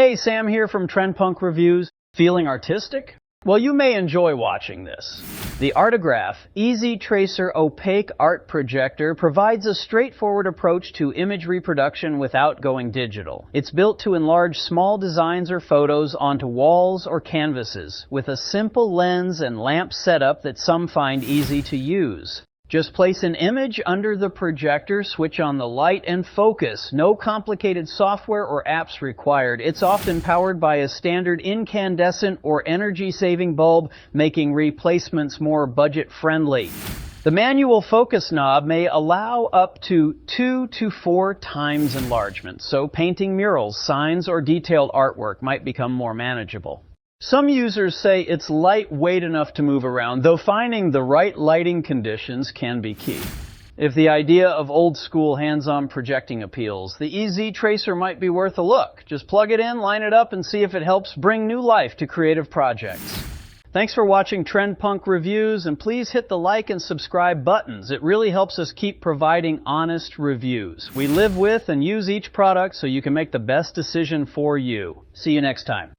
Hey, Sam here from Trendpunk Reviews. Feeling artistic? Well, you may enjoy watching this. The Artograph Easy Tracer Opaque Art Projector provides a straightforward approach to image reproduction without going digital. It's built to enlarge small designs or photos onto walls or canvases with a simple lens and lamp setup that some find easy to use. Just place an image under the projector, switch on the light, and focus. No complicated software or apps required. It's often powered by a standard incandescent or energy-saving bulb, making replacements more budget-friendly. The manual focus knob may allow up to 2 to 4 times enlargement, so painting murals, signs, or detailed artwork might become more manageable. Some users say it's lightweight enough to move around, though finding the right lighting conditions can be key. If the idea of old-school hands-on projecting appeals, the Easy Tracer might be worth a look. Just plug it in, line it up, and see if it helps bring new life to creative projects. Thanks for watching Trendpunk Reviews, and please hit the like and subscribe buttons. It really helps us keep providing honest reviews. We live with and use each product so you can make the best decision for you. See you next time.